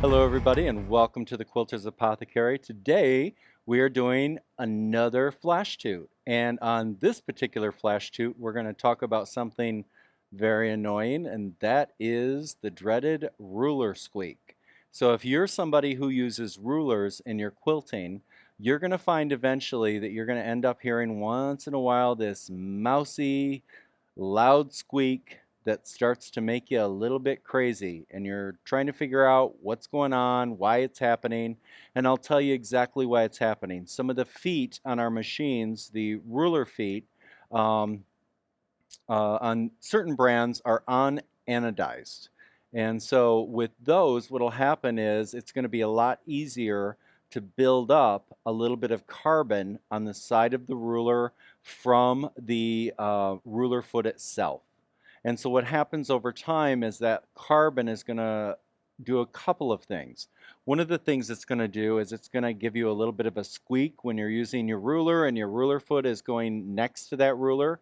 Hello everybody and welcome to the Quilters Apothecary. Today we are doing another flash toot, and on this particular flash toot we're going to talk about something very annoying, and that is the dreaded ruler squeak. So if you're somebody who uses rulers in your quilting, you're going to find eventually that you're going to end up hearing once in a while this mousy loud squeak that starts to make you a little bit crazy, and you're trying to figure out what's going on, why it's happening, and I'll tell you exactly why it's happening. Some of the feet on our machines, the ruler feet, um, on certain brands are unanodized. And so with those, what'll happen is it's going to be a lot easier to build up a little bit of carbon on the side of the ruler from the ruler foot itself. And so what happens over time is that carbon is going to do a couple of things. One of the things it's going to do is it's going to give you a little bit of a squeak when you're using your ruler and your ruler foot is going next to that ruler.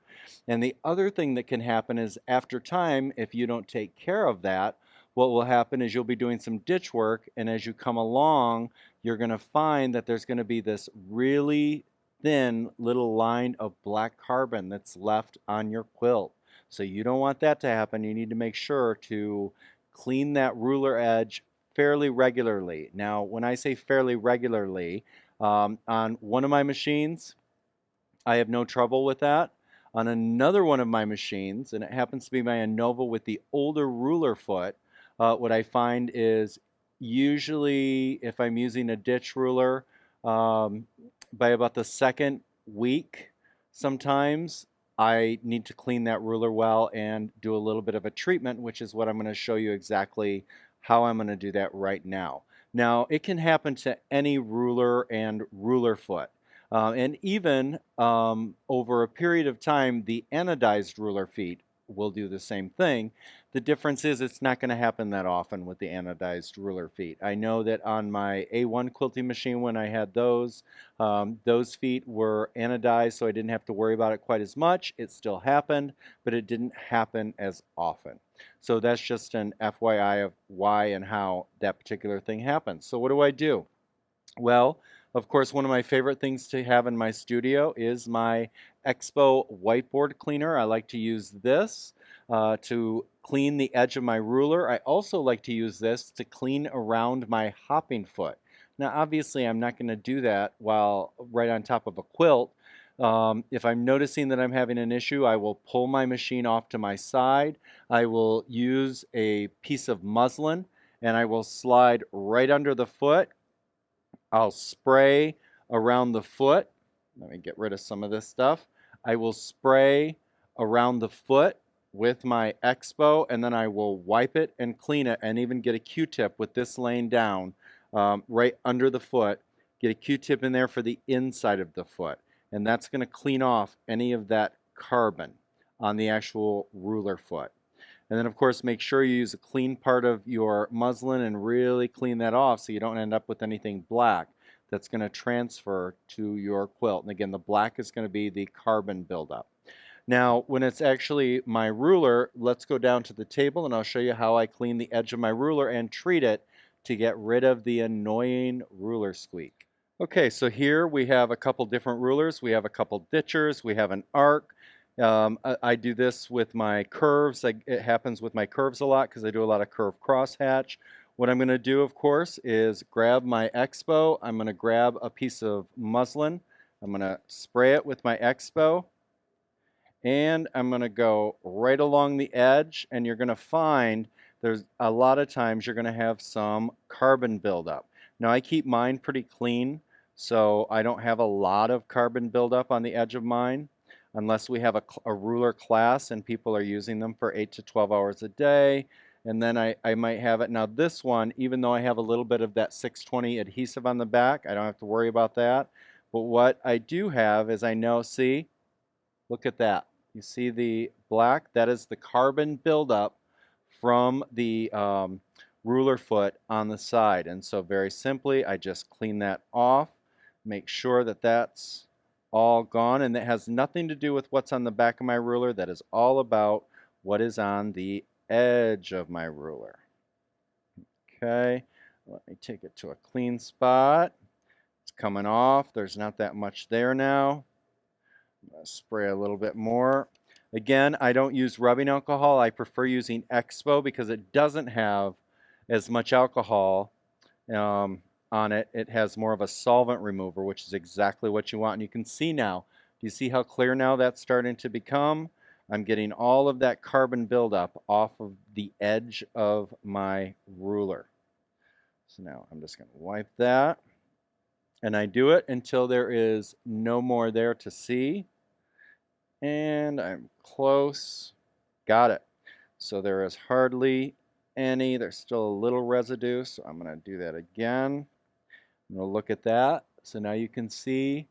And the other thing that can happen is after time, if you don't take care of that, what will happen is you'll be doing some ditch work, and as you come along, you're going to find that there's going to be this really thin little line of black carbon that's left on your quilt. So you don't want that to happen. You need to make sure to clean that ruler edge fairly regularly. Now, when I say fairly regularly, on one of my machines, I have no trouble with that. On another one of my machines, and it happens to be my Innova with the older ruler foot, what I find is usually if I'm using a ditch ruler, by about the second week, sometimes I need to clean that ruler well and do a little bit of a treatment, which is what I'm going to show you exactly how I'm going to do that right now. Now, it can happen to any ruler and ruler foot. And even over a period of time, the anodized ruler feet will do the same thing. The difference is it's not going to happen that often with the anodized ruler feet. I know that on my A1 quilting machine when I had those feet were anodized, so I didn't have to worry about it quite as much. It still happened, but it didn't happen as often. So that's just an FYI of why and how that particular thing happens. So what do I do? Well, of course, one of my favorite things to have in my studio is my Expo whiteboard cleaner. I like to use this to clean the edge of my ruler. I also like to use this to clean around my hopping foot. Now, obviously, I'm not going to do that while right on top of a quilt. If I'm noticing that I'm having an issue, I will pull my machine off to my side. I will use a piece of muslin and I will slide right under the foot. I'll spray around the foot. Let me get rid of some of this stuff. I will spray around the foot with my Expo, and then I will wipe it and clean it, and even get a Q-tip with this laying down right under the foot. Get a Q-tip in there for the inside of the foot, and that's going to clean off any of that carbon on the actual ruler foot. And then of course make sure you use a clean part of your muslin and really clean that off so you don't end up with anything black that's going to transfer to your quilt. And again, the black is going to be the carbon buildup. Now, when it's actually my ruler, let's go down to the table and I'll show you how I clean the edge of my ruler and treat it to get rid of the annoying ruler squeak. Okay, so here we have a couple different rulers. We have a couple ditchers. We have an arc. I do this with my curves. It happens with my curves a lot because I do a lot of curve crosshatch. What I'm going to do, of course, is grab my Expo. I'm going to grab a piece of muslin. I'm going to spray it with my Expo. And I'm going to go right along the edge. And you're going to find there's a lot of times you're going to have some carbon buildup. Now, I keep mine pretty clean, so I don't have a lot of carbon buildup on the edge of mine, unless we have a ruler class and people are using them for 8 to 12 hours a day. And then I might have it. Now this one, even though I have a little bit of that 620 adhesive on the back, I don't have to worry about that. But what I do have is I know, see, look at that. You see the black? That is the carbon buildup from the ruler foot on the side. And so very simply, I just clean that off, make sure that that's all gone, and that has nothing to do with what's on the back of my ruler. That is all about what is on the edge of my ruler. Okay, Let me take it to a clean spot. It's coming off. There's not that much there now. I'm going to spray a little bit more. Again, I don't use rubbing alcohol. I prefer using Expo because it doesn't have as much alcohol on it. It has more of a solvent remover, which is exactly what you want. And you can see now, do you see how clear now that's starting to become? I'm getting all of that carbon buildup off of the edge of my ruler. So now I'm just going to wipe that. And I do it until there is no more there to see. And I'm close. Got it. So there is hardly any. There's still a little residue, so I'm going to do that again. I'm going to look at that. So now you can see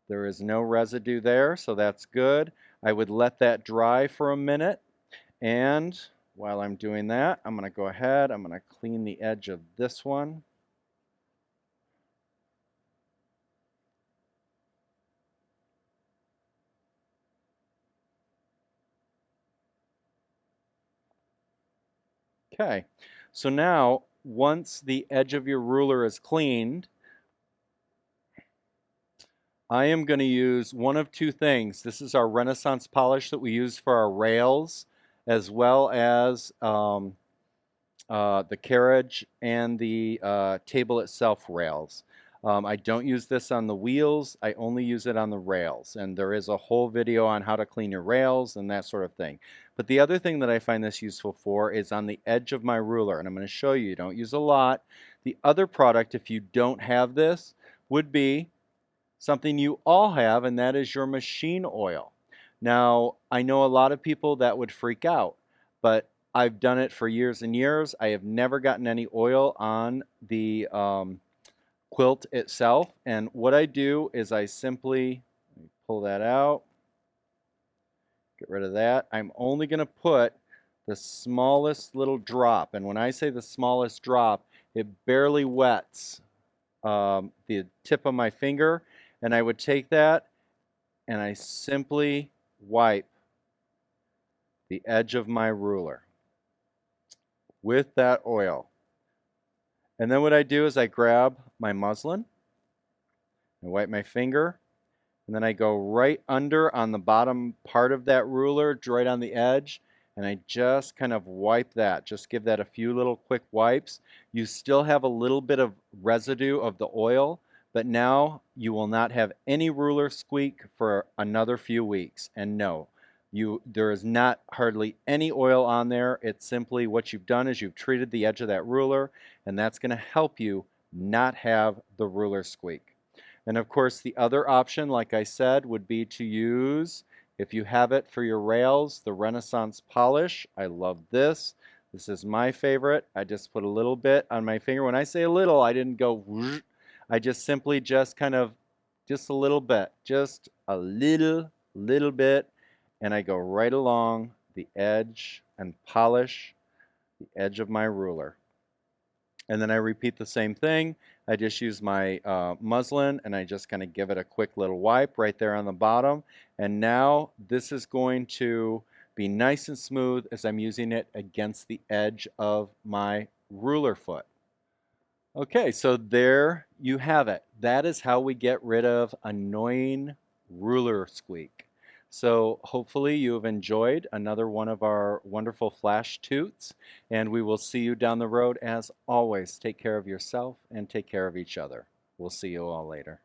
there is no residue there, so that's good. I would let that dry for a minute. And while I'm doing that, I'm going to go ahead. I'm going to clean the edge of this one. Okay, so now once the edge of your ruler is cleaned, I am going to use one of two things. This is our Renaissance polish that we use for our rails, as well as the carriage and the table itself rails. I don't use this on the wheels. I only use it on the rails. And there is a whole video on how to clean your rails and that sort of thing. But the other thing that I find this useful for is on the edge of my ruler. And I'm going to show you. You don't use a lot. The other product, if you don't have this, would be something you all have, and that is your machine oil. Now, I know a lot of people that would freak out, but I've done it for years and years. I have never gotten any oil on the quilt itself. And what I do is I simply pull that out, get rid of that. I'm only going to put the smallest little drop. And when I say the smallest drop, it barely wets the tip of my finger. And I would take that and I simply wipe the edge of my ruler with that oil. And then what I do is I grab my muslin and wipe my finger, and then I go right under on the bottom part of that ruler, right on the edge, and I just kind of wipe that. Just give that a few little quick wipes. You still have a little bit of residue of the oil, but now you will not have any ruler squeak for another few weeks. And no, there is not hardly any oil on there. It's simply what you've done is you've treated the edge of that ruler, and that's going to help you not have the ruler squeak. And of course, the other option, like I said, would be to use, if you have it for your rails, the Renaissance polish. I love this. This is my favorite. I just put a little bit on my finger. When I say a little, I didn't go whoosh. I just simply just kind of, just a little bit, just a little bit, and I go right along the edge and polish the edge of my ruler. And then I repeat the same thing. I just use my muslin and I just kind of give it a quick little wipe right there on the bottom. And now this is going to be nice and smooth as I'm using it against the edge of my ruler foot. Okay, so there you have it. That is how we get rid of annoying ruler squeak. So hopefully you have enjoyed another one of our wonderful flash toots, and we will see you down the road. As always, take care of yourself and take care of each other. We'll see you all later.